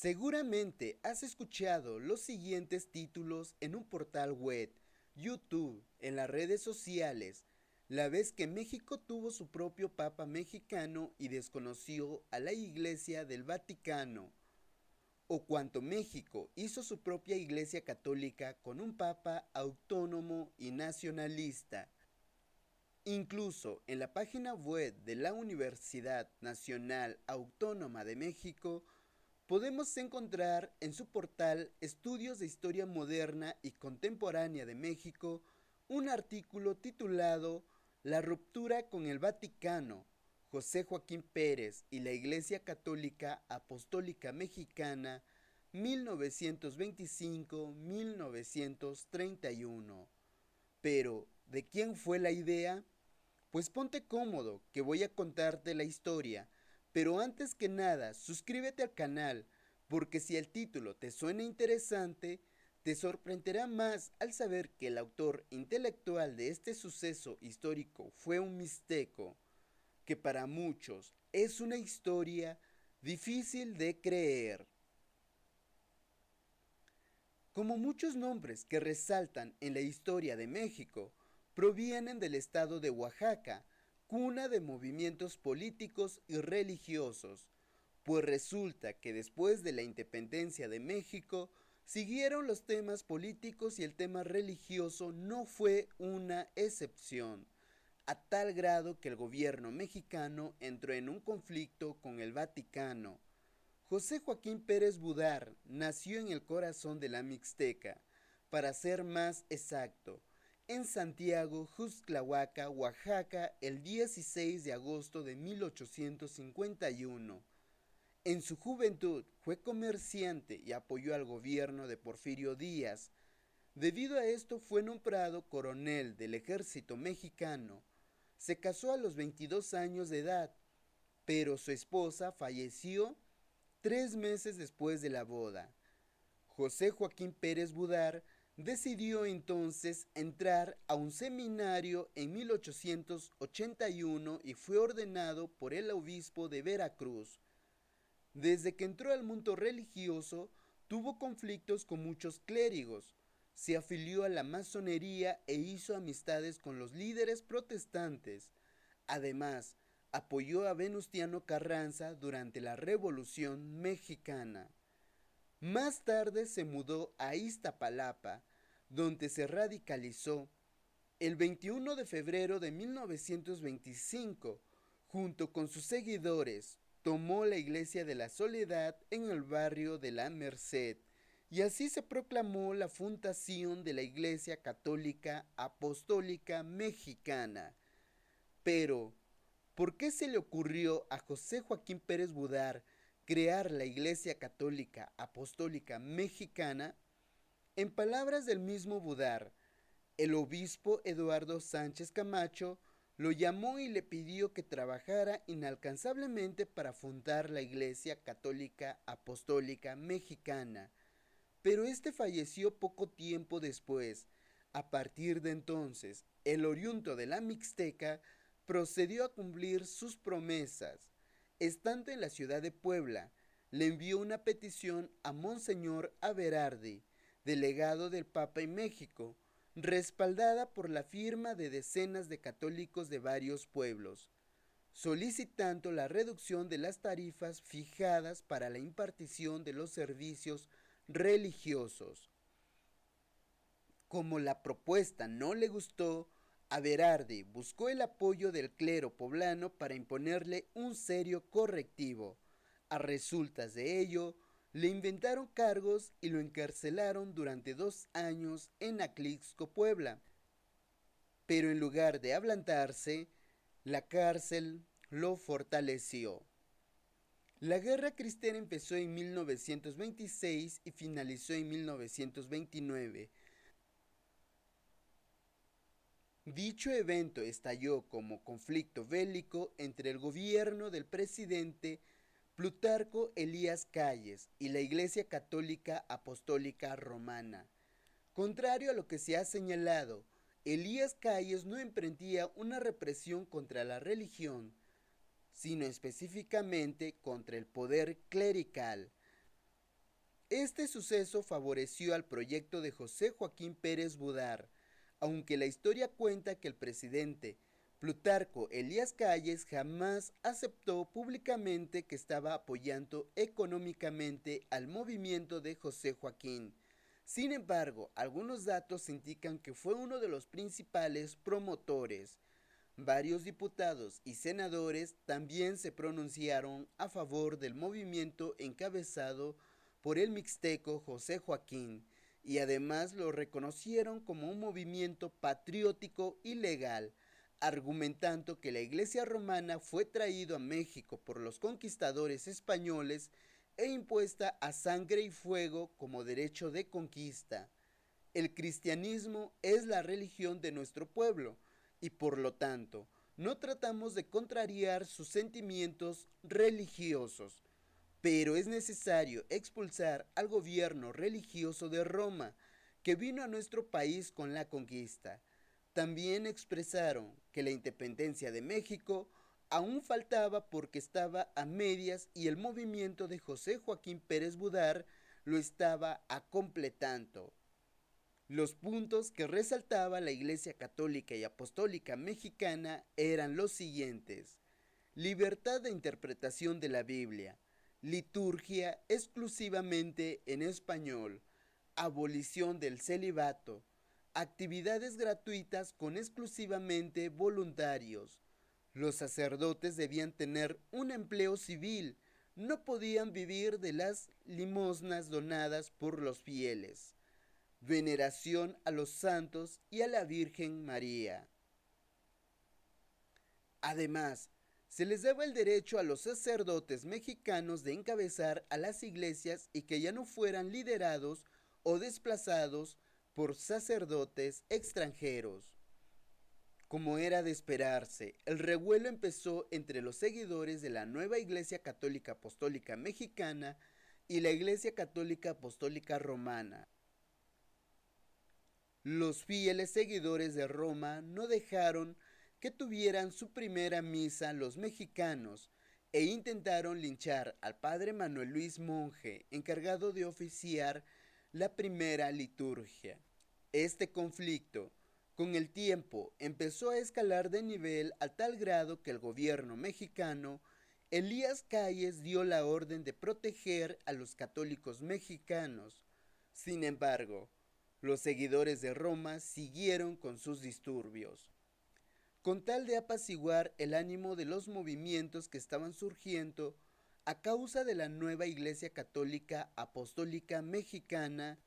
Seguramente has escuchado los siguientes títulos en un portal web, YouTube, en las redes sociales. La vez que México tuvo su propio Papa mexicano y desconoció a la Iglesia del Vaticano. O cuanto México hizo su propia Iglesia católica con un Papa autónomo y nacionalista. Incluso en la página web de la Universidad Nacional Autónoma de México podemos encontrar en su portal Estudios de Historia Moderna y Contemporánea de México un artículo titulado La ruptura con el Vaticano, José Joaquín Pérez y la Iglesia Católica Apostólica Mexicana 1925-1931. Pero, ¿de quién fue la idea? Pues ponte cómodo, que voy a contarte la historia, pero antes que nada, suscríbete al canal, porque si el título te suena interesante, te sorprenderá más al saber que el autor intelectual de este suceso histórico fue un mixteco, que para muchos es una historia difícil de creer. Como muchos nombres que resaltan en la historia de México, provienen del estado de Oaxaca, cuna de movimientos políticos y religiosos, pues resulta que después de la independencia de México, siguieron los temas políticos y el tema religioso no fue una excepción, a tal grado que el gobierno mexicano entró en un conflicto con el Vaticano. José Joaquín Pérez Budar nació en el corazón de la Mixteca, para ser más exacto, en Santiago, Juxtlahuaca, Oaxaca, el 16 de agosto de 1851. En su juventud fue comerciante y apoyó al gobierno de Porfirio Díaz. Debido a esto fue nombrado coronel del ejército mexicano. Se casó a los 22 años de edad, pero su esposa falleció 3 meses después de la boda. José Joaquín Pérez Budar decidió entonces entrar a un seminario en 1881 y fue ordenado por el obispo de Veracruz. Desde que entró al mundo religioso, tuvo conflictos con muchos clérigos, se afilió a la masonería e hizo amistades con los líderes protestantes. Además, apoyó a Venustiano Carranza durante la Revolución Mexicana. Más tarde se mudó a Iztapalapa, donde se radicalizó. El 21 de febrero de 1925, junto con sus seguidores, tomó la Iglesia de la Soledad en el barrio de la Merced, y así se proclamó la fundación de la Iglesia Católica Apostólica Mexicana. Pero, ¿por qué se le ocurrió a José Joaquín Pérez Budar crear la Iglesia Católica Apostólica Mexicana? En palabras del mismo Budar, el obispo Eduardo Sánchez Camacho lo llamó y le pidió que trabajara inalcanzablemente para fundar la Iglesia Católica Apostólica Mexicana, pero este falleció poco tiempo después. A partir de entonces, el oriundo de la Mixteca procedió a cumplir sus promesas. Estando en la ciudad de Puebla, le envió una petición a Monseñor Aberardi, delegado del Papa en México, respaldada por la firma de decenas de católicos de varios pueblos, solicitando la reducción de las tarifas fijadas para la impartición de los servicios religiosos. Como la propuesta no le gustó, Aberardi buscó el apoyo del clero poblano para imponerle un serio correctivo. A resultas de ello, le inventaron cargos y lo encarcelaron durante 2 años en Atlixco, Puebla. Pero en lugar de ablandarse, la cárcel lo fortaleció. La guerra cristiana empezó en 1926 y finalizó en 1929. Dicho evento estalló como conflicto bélico entre el gobierno del presidente Plutarco Elías Calles y la Iglesia Católica Apostólica Romana. Contrario a lo que se ha señalado, Elías Calles no emprendía una represión contra la religión, sino específicamente contra el poder clerical. Este suceso favoreció al proyecto de José Joaquín Pérez Budar, aunque la historia cuenta que el presidente Plutarco Elías Calles jamás aceptó públicamente que estaba apoyando económicamente al movimiento de José Joaquín. Sin embargo, algunos datos indican que fue uno de los principales promotores. Varios diputados y senadores también se pronunciaron a favor del movimiento encabezado por el mixteco José Joaquín, y además lo reconocieron como un movimiento patriótico y legal, argumentando que la Iglesia romana fue traído a México por los conquistadores españoles e impuesta a sangre y fuego como derecho de conquista. El cristianismo es la religión de nuestro pueblo y por lo tanto no tratamos de contrariar sus sentimientos religiosos, pero es necesario expulsar al gobierno religioso de Roma que vino a nuestro país con la conquista. También expresaron que la independencia de México aún faltaba porque estaba a medias y el movimiento de José Joaquín Pérez Budar lo estaba completando. Los puntos que resaltaba la Iglesia Católica y Apostólica Mexicana eran los siguientes: libertad de interpretación de la Biblia, liturgia exclusivamente en español, abolición del celibato, actividades gratuitas con exclusivamente voluntarios. Los sacerdotes debían tener un empleo civil, no podían vivir de las limosnas donadas por los fieles. Veneración a los santos y a la Virgen María. Además, se les daba el derecho a los sacerdotes mexicanos de encabezar a las iglesias y que ya no fueran liderados o desplazados por sacerdotes extranjeros. Como era de esperarse, el revuelo empezó entre los seguidores de la nueva Iglesia Católica Apostólica Mexicana y la Iglesia Católica Apostólica Romana. Los fieles seguidores de Roma no dejaron que tuvieran su primera misa los mexicanos e intentaron linchar al padre Manuel Luis Monje, encargado de oficiar la primera liturgia. Este conflicto, con el tiempo, empezó a escalar de nivel a tal grado que el gobierno mexicano, Elías Calles, dio la orden de proteger a los católicos mexicanos. Sin embargo, los seguidores de Roma siguieron con sus disturbios. Con tal de apaciguar el ánimo de los movimientos que estaban surgiendo a causa de la nueva Iglesia Católica Apostólica Mexicana,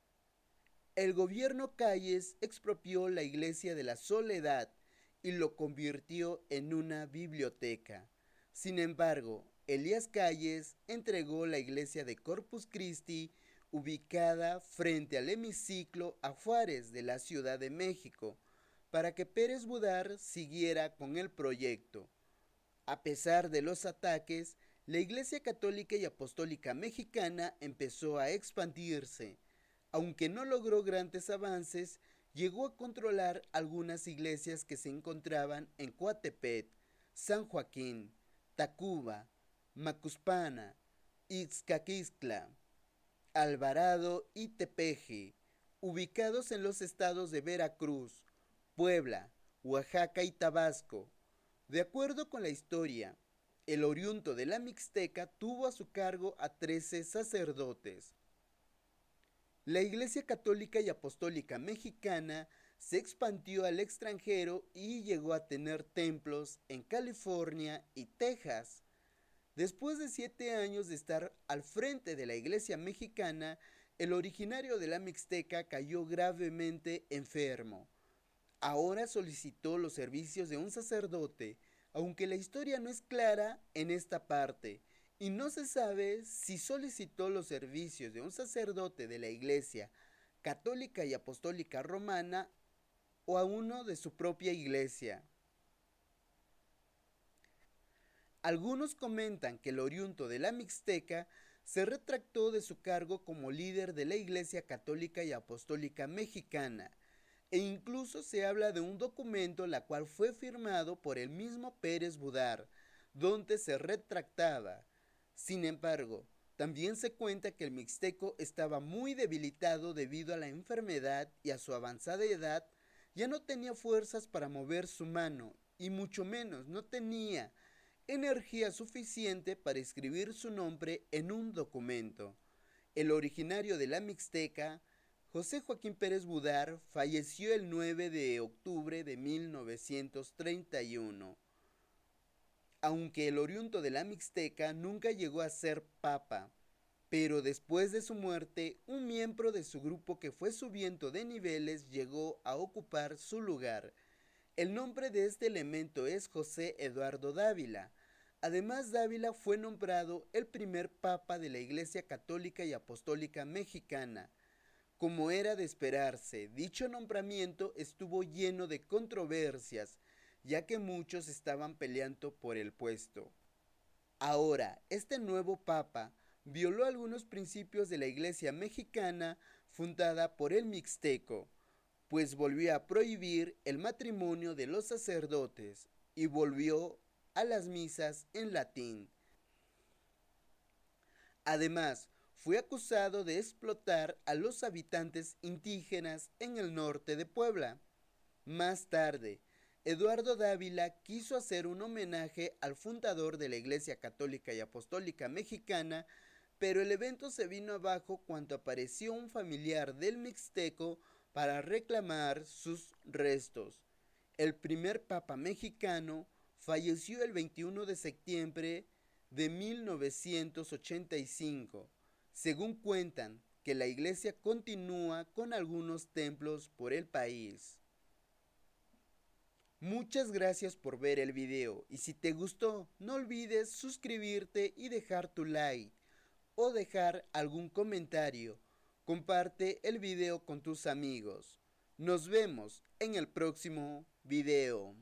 el gobierno Calles expropió la Iglesia de la Soledad y lo convirtió en una biblioteca. Sin embargo, Elías Calles entregó la iglesia de Corpus Christi, ubicada frente al hemiciclo a Juárez de la Ciudad de México, para que Pérez Budar siguiera con el proyecto. A pesar de los ataques, la Iglesia Católica y Apostólica Mexicana empezó a expandirse. Aunque no logró grandes avances, llegó a controlar algunas iglesias que se encontraban en Coatepec, San Joaquín, Tacuba, Macuspana, Ixcaquistla, Alvarado y Tepeji, ubicados en los estados de Veracruz, Puebla, Oaxaca y Tabasco. De acuerdo con la historia, el oriundo de la Mixteca tuvo a su cargo a 13 sacerdotes. La Iglesia Católica y Apostólica Mexicana se expandió al extranjero y llegó a tener templos en California y Texas. Después de 7 años de estar al frente de la Iglesia mexicana, el originario de la Mixteca cayó gravemente enfermo. Ahora solicitó los servicios de un sacerdote, aunque la historia no es clara en esta parte, y no se sabe si solicitó los servicios de un sacerdote de la Iglesia Católica y Apostólica Romana o a uno de su propia iglesia. Algunos comentan que el oriundo de la Mixteca se retractó de su cargo como líder de la Iglesia Católica y Apostólica Mexicana, e incluso se habla de un documento la cual fue firmado por el mismo Pérez Budar, donde se retractaba. Sin embargo, También se cuenta que el mixteco estaba muy debilitado debido a la enfermedad y a su avanzada edad, ya no tenía fuerzas para mover su mano y mucho menos no tenía energía suficiente para escribir su nombre en un documento. El originario de la Mixteca, José Joaquín Pérez Budar, falleció el 9 de octubre de 1931. Aunque el oriundo de la Mixteca nunca llegó a ser papa, pero después de su muerte, un miembro de su grupo que fue subiendo de niveles llegó a ocupar su lugar. El nombre de este elemento es José Eduardo Dávila. Además, Dávila fue nombrado el primer papa de la Iglesia Católica y Apostólica Mexicana. Como era de esperarse, dicho nombramiento estuvo lleno de controversias, ya que muchos estaban peleando por el puesto. Ahora, este nuevo papa violó algunos principios de la Iglesia mexicana fundada por el Mixteco, pues volvió a prohibir el matrimonio de los sacerdotes y volvió a las misas en latín. Además, fue acusado de explotar a los habitantes indígenas en el norte de Puebla. Más tarde, Eduardo Dávila quiso hacer un homenaje al fundador de la Iglesia Católica y Apostólica Mexicana, pero el evento se vino abajo cuando apareció un familiar del mixteco para reclamar sus restos. El primer papa mexicano falleció el 21 de septiembre de 1985. Según cuentan, que la iglesia continúa con algunos templos por el país. Muchas gracias por ver el video y si te gustó, no olvides suscribirte y dejar tu like o dejar algún comentario. Comparte el video con tus amigos. Nos vemos en el próximo video.